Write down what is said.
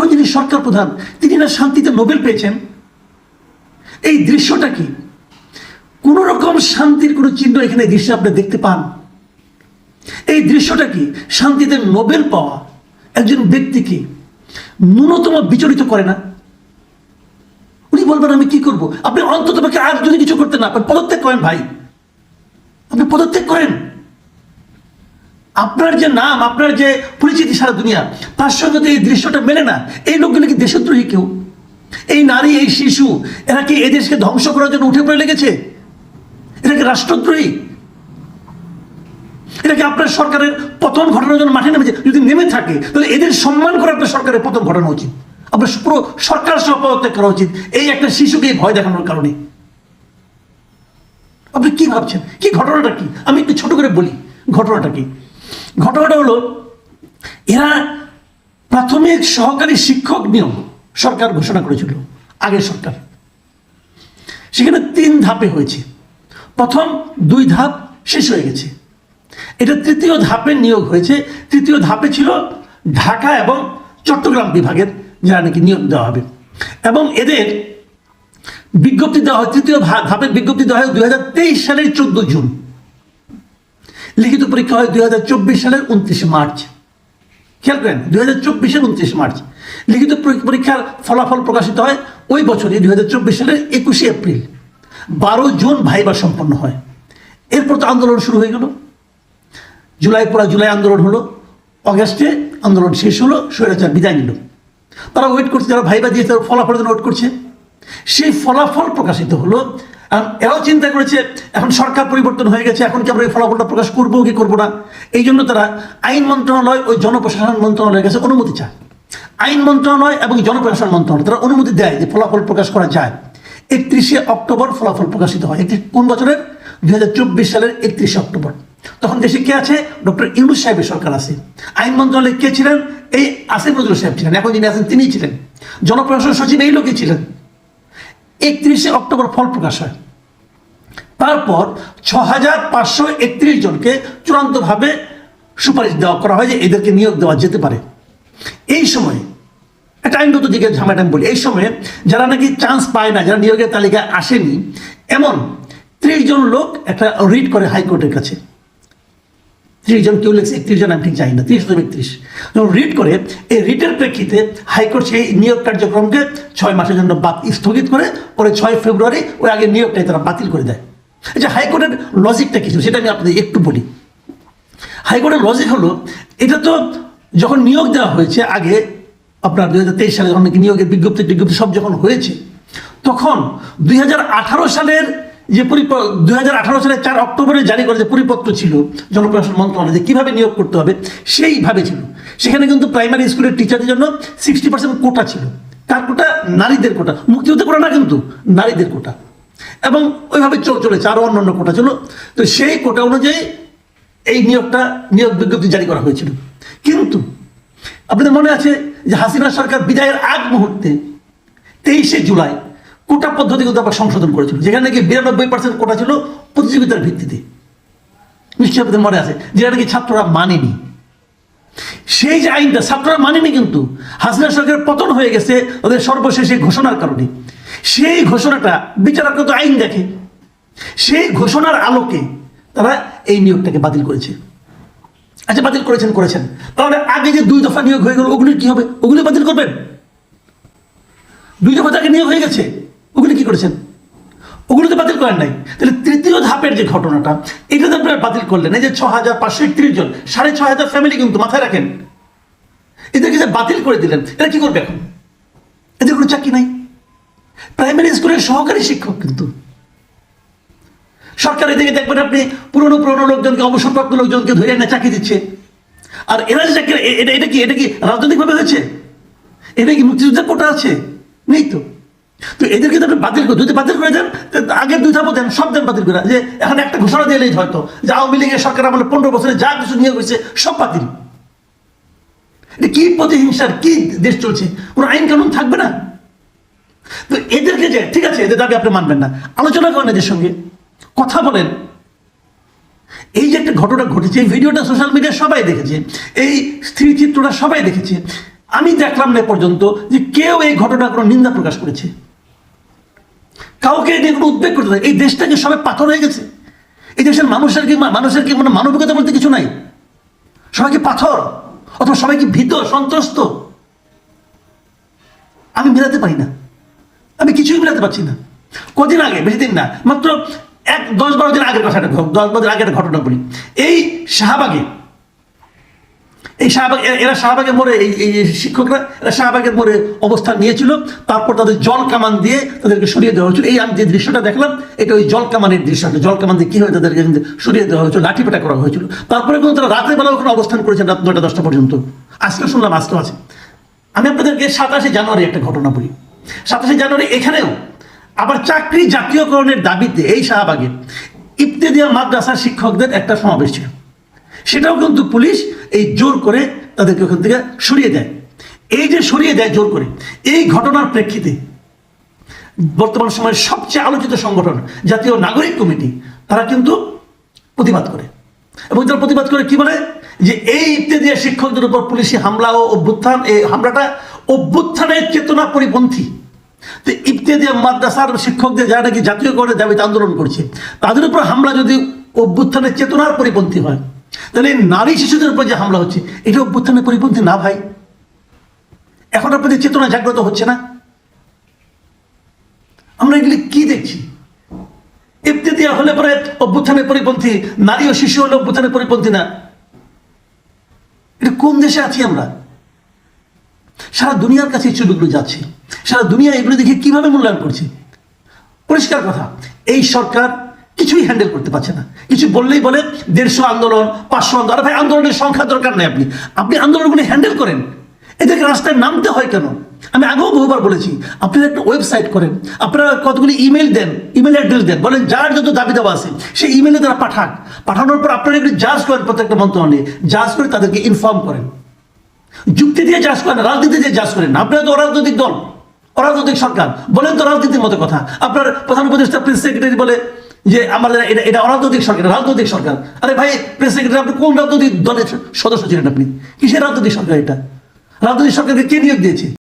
এখন যিনি সরকার প্রধান তিনি না শান্তিতে নোবেল পেয়েছেন। এই দৃশ্যটা কি? কোন রকম শান্তির কোনো চিহ্ন এখানে দৃশ্যে আপনি দেখতে পান? এই দৃশ্যটা কি? শান্তিতে নোবেল পাওয়া একজন ব্যক্তিকে ন্যূনতম বিচলিত করে না? উনি বলবেন আমি কি করব? আপনি অন্তত আর যদি কিছু করতে না পারেন পদত্যাগ করেন ভাই, আপনি পদত্যাগ করেন। আপনার যে নাম, আপনার যে পরিচিতি সারা দুনিয়া, তার সঙ্গে তো এই দৃশ্যটা মেলে না। এই লোকগুলো কি দেশদ্রোহী কেউ? এই নারী, এই শিশু, এরা কি এই দেশকে ধ্বংস করার জন্য উঠে পড়ে লেগেছে? এরা কি রাষ্ট্রদ্রোহী? এটা কি আপনার সরকারের পতন ঘটানোর জন্য মাঠে নেমেছে? যদি নেমে থাকে তাহলে এদের সম্মান করে আপনার সরকারের পতন ঘটানো উচিত, আপনার পুরো সরকার সহ পদত্যাগ করা উচিত এই একটা শিশুকে ভয় দেখানোর কারণে। আপনি কি ভাবছেন? কি ঘটনাটা কি? আমি একটু ছোট করে বলি ঘটনাটা কি। ঘটনাটা হলো, এরা প্রাথমিক সহকারী শিক্ষক নিয়োগ সরকার ঘোষণা করেছিল, আগের সরকার। সেখানে 3 ধাপে হয়েছে। প্রথম 2 ধাপ শেষ হয়ে গেছে, এটা 3য় ধাপে নিয়োগ হয়েছে। 3য় ধাপে ছিল ঢাকা এবং চট্টগ্রাম বিভাগের যারা নাকি নিয়োগ দেওয়া হবে, এবং এদের বিজ্ঞপ্তি দেওয়া হয়। 3য় ধাপের বিজ্ঞপ্তি দেওয়া হয় 2023 সালের 14 জুন। লিখিত পরীক্ষা হয় 2024 সালের 29 মার্চ। খেয়াল করেন, 2024-এর 29 মার্চ। লিখিত পরীক্ষার ফলাফল প্রকাশিত হয় ওই বছরই 2024 সালের 21 এপ্রিল। 12 জুন ভাইবা সম্পন্ন হয়। এরপর তো আন্দোলন শুরু হয়ে গেল। জুলাই আন্দোলন হলো, অগাস্টে আন্দোলন শেষ হলো, স্বৈরাচার বিদায় নিল। তারা ওয়েট করছে, যারা ভাইবা দিয়েছে তারা ফলাফলের জন্য ওয়েট করছে। সেই ফলাফল প্রকাশিত হলো। এরাও চিন্তা করেছে এখন সরকার পরিবর্তন হয়ে গেছে, এখন কি আমরা এই ফলাফলটা প্রকাশ করবো কি করবো না। এই জন্য তারা আইন মন্ত্রণালয়, ওই জনপ্রশাসন মন্ত্রণালয়ের কাছে অনুমতি চায়। আইন মন্ত্রণালয় এবং জনপ্রশাসন মন্ত্রণালয় তারা অনুমতি দেয় যে ফলাফল প্রকাশ করা যায়। 31 অক্টোবর ফলাফল প্রকাশিত হয়। কোন বছরের? 2024 সালের 31 অক্টোবর। তখন দেশে কে আছে? ডক্টর ইউনূস সাহেবের সরকার আছে। আইন মন্ত্রণালয়ে কে ছিলেন? এই আসিফ নজরুল সাহেব ছিলেন। এখন যিনি আছেন তিনিই ছিলেন। জনপ্রশাসন সচিব এই লোকই ছিলেন। 31 অক্টোবর ফল প্রকাশ হয়। তারপর 6531 জনকে চূড়ান্তভাবে সুপারিশ দেওয়া করা হয় যে এদেরকে নিয়োগ দেওয়া যেতে পারে। এই সময়ে একটা আইনগত দিকে ঝামেলা বলি, এই সময়ে যারা নাকি চান্স পায় না, যারা নিয়োগের তালিকায় আসেনি, এমন 30 জন লোক একটা রিট করে হাইকোর্টের কাছে। 30 জন, কেউ লেগেছে 31 জন, আমি ঠিক জানি না, 30 যখন রিট করে, এই রিটের প্রেক্ষিতে হাইকোর্ট সেই নিয়োগ কার্যক্রমকে 6 মাসের জন্য স্থগিত করে পরে 6 ফেব্রুয়ারি ওই আগে নিয়োগটাই তারা বাতিল করে দেয়। আচ্ছা, হাইকোর্টের লজিকটা কিছু সেটা আমি আপনাদের একটু বলি। হাইকোর্টের লজিক হলো, এটা তো যখন নিয়োগ দেওয়া হয়েছে আগে আপনার 2023 সালে যখন নিয়োগের বিজ্ঞপ্তি সব যখন হয়েছে, তখন 2018 সালের যে 2018 সালের 4 অক্টোবরে জারি করে যে পরিপত্র ছিল জনপ্রশাসন মন্ত্রণালয় যে কীভাবে নিয়োগ করতে হবে সেইভাবে ছিল। সেখানে কিন্তু প্রাইমারি স্কুলের টিচারদের জন্য 60% কোটা ছিল। তার কোটা নারীদের কোটা, মুক্তিযুদ্ধের কোটা না, কিন্তু নারীদের কোটা, এবং ওইভাবে চলেছে। আরও অন্যান্য কোটা ছিল। তো সেই কোটা অনুযায়ী এই নিয়োগ বিজ্ঞপ্তি জারি করা হয়েছিল। কিন্তু আপনাদের মনে আছে যে হাসিনা সরকার বিদায়ের আগ মুহূর্তে 23শে জুলাই কোটা পদ্ধতি কিন্তু আবার সংশোধন করেছিল, যেখানে নাকি 92% কোটা ছিল প্রতিযোগিতার ভিত্তিতে। নিশ্চয়ই আপনাদের মনে আছে, যেটা নাকি ছাত্ররা মানেনি। সেই যে আইনটা ছাত্ররা মানেনি, কিন্তু হাসিনা সরকারের পতন হয়ে গেছে ওদের সর্বশেষে ঘোষণার কারণে। সেই ঘোষণাটা বিচারক তো আইন দেখে, সেই ঘোষণার আলোকে তারা এই নিয়োগটাকে বাতিল করেছে। আচ্ছা, বাতিল করেছেন, তাহলে আগে যে 2 দফা নিয়োগ হয়ে গেল ওগুলি কি হবে? ওগুলি বাতিল করবেন? 2 দফা তাকে নিয়োগ হয়ে গেছে, ওগুলি কি করেছেন? ওগুলো তো বাতিল করেন নাই। তাহলে 3য় ধাপের যে ঘটনাটা, এটা তো আপনারা বাতিল করলেন। এই যে 6531 জন, 6500 ফ্যামিলি, কিন্তু মাথায় রাখেন, এদেরকে যে বাতিল করে দিলেন, এরা কি করবে এখন? এদের কোনো চাকরি নাই। প্রাইমারি স্কুলের সহকারী শিক্ষক, কিন্তু সরকার এদিকে দেখবেন আপনি পুরনো লোকজনকে, অবসরপ্রাপ্ত লোকজনকে ধরে এনে চাকরি দিচ্ছে। আর এরা যে চাকরি, এটা কি রাজনৈতিকভাবে হয়েছে? এটা কি মুক্তিযুদ্ধের কোটা আছে? নেই তো। তো এদেরকে তো আপনি বাতিল করে, যদি বাতিল করে দেন আগের 2 ধাপও দেন, সব দেন বাতিল করে। যে এখন একটা ঘোষণা দিলেই হয়তো যে আওয়ামী লীগের সরকার আমলে 15 বছরে যা কিছু নিয়োগ হয়েছে সব বাতিল। এটা কি প্রতিহিংসার কি দেশ চলছে? কোনো আইন কানুন থাকবে না। তো এদেরকে যে, ঠিক আছে, এদের দাবি আপনি মানবেন না, আলোচনা করেন, এদের সঙ্গে কথা বলেন। এই যে একটা ঘটনা ঘটেছে, এই ভিডিওটা সোশ্যাল মিডিয়া সবাই দেখেছে, এই স্থিরচিত্রটা সবাই দেখেছে। আমি দেখলাম না পর্যন্ত যে কেউ এই ঘটনা কোনো নিন্দা প্রকাশ করেছে, কাউকে নিয়ে কোনো উদ্বেগ করতে এই দেশটাকে সবাই পাথর হয়ে গেছে। এই দেশের মানুষের কি মানে মানবিকতা বলতে কিছু নাই? সবাই কি পাথর, অথবা সবাই কি ভীত সন্ত্রস্ত? আমি মেলাতে পারি না, আমি কিছুই মেলাতে পারছি না। কদিন আগে, বেশি দিন না, মাত্র 10-12 দিন আগের কথাটা, 10-12 দিন আগের ঘটনা বলি। এই শাহবাগে এরা শাহবাগের মোড়ে, এই শিক্ষকরা এরা শাহবাগের মোড়ে অবস্থান নিয়েছিল। তারপর তাদের জল কামান দিয়ে তাদেরকে সরিয়ে দেওয়া হয়েছিল। এই আমি যে দৃশ্যটা দেখলাম, এটা ওই জল কামানের দৃশ্যটা। জল কামান দিয়ে কি হয় তাদেরকে সরিয়ে দেওয়া হয়েছিল, লাঠিপেটা করা হয়েছিল। তারপরে কিন্তু তারা রাতের বেলা ওখানে অবস্থান করেছেন, রাত 9টা-10টা পর্যন্ত। আজকে শুনলাম আজকেও আছে। আমি আপনাদেরকে 27শে জানুয়ারি একটা ঘটনা বলি। 27শে জানুয়ারি এখানেও আবার চাকরি জাতীয়করণের দাবিতে এই শাহবাগে ইবতেদাইয়া মাদ্রাসার শিক্ষকদের একটা সমাবেশ ছিল। সেটাও কিন্তু পুলিশ এই জোর করে তাদেরকে ওখান থেকে সরিয়ে দেয়। এই যে সরিয়ে দেয় জোর করে, এই ঘটনার প্রেক্ষিতে বর্তমান সময়ের সবচেয়ে আলোচিত সংগঠন জাতীয় নাগরিক কমিটি তারা কিন্তু প্রতিবাদ করে। এবং তারা প্রতিবাদ করে কি বলে, যে এই ইবতেদাইয়া শিক্ষকদের উপর পুলিশি হামলা ও অভ্যুত্থান, এই হামলাটা অভ্যুত্থানের চেতনা পরিপন্থী। তো ইবতেদাইয়া মাদ্রাসার শিক্ষকদের যারা নাকি জাতীয়করণের দাবিতে আন্দোলন করছে, তাদের উপর হামলা যদি অভ্যুত্থানের চেতনার পরিপন্থী হয়, তাহলে নারী শিশুদের উপর যে হামলা হচ্ছে এটা অভ্যুত্থানের পরিপন্থী না ভাই? এখন আপনাদের চেতনা জাগ্রত হচ্ছে না? আমরা এগুলি কি দেখছি? ইবতেদাইয়া হলে পরে অভ্যুত্থানের পরিপন্থী, নারী ও শিশু হলে অভ্যুত্থানের পরিপন্থী না। এটা কোন দেশে আছি আমরা? সারা দুনিয়ার কাছে এই ছবিগুলো যাচ্ছে, সারা দুনিয়া এগুলো দেখে কিভাবে মূল্যায়ন করছে। পরিষ্কার কথা, এই সরকার কিছুই হ্যান্ডেল করতে পারছে না। কিছু বললেই বলে 150 আন্দোলন, 500 আন্দোলন। ভাই, আন্দোলনের সংখ্যা দরকার নেই, আপনি আন্দোলনগুলি হ্যান্ডেল করেন। এদেরকে রাস্তায় নামতে হয় কেন? আমি আগেও বহুবার বলেছি, আপনারা একটা ওয়েবসাইট করেন, আপনারা কতগুলি ইমেল দেন, ইমেল অ্যাড্রেস দেন, বলেন যার যত দাবি দেওয়া আছে সেই ইমেলে তারা পাঠানোর পর আপনারা একটু জাজ করেন, প্রত্যেকটা মন্ত্রণালয়ে জাজ করে তাদেরকে ইনফর্ম করেন। যুক্তি দিয়ে জাজ করেন, রাজনীতি দিয়ে জাজ করেন। আপনারা তো অরাজনৈতিক দল, অরাজনৈতিক সরকার, বলেন তো রাজনীতির মতো কথা। আপনার প্রধান উপদেষ্টা প্রেস সেক্রেটারি বলে যে আমাদের এটা অরাজনৈতিক সরকার, রাজনৈতিক সরকার। আরে ভাই, প্রেস সেক্রেটারি, আপনি কোন রাজনৈতিক দলের সদস্য ছিলেন? আপনি কিসের রাজনৈতিক সরকার? এটা রাজনৈতিক সরকারকে কে নিয়োগ দিয়েছে?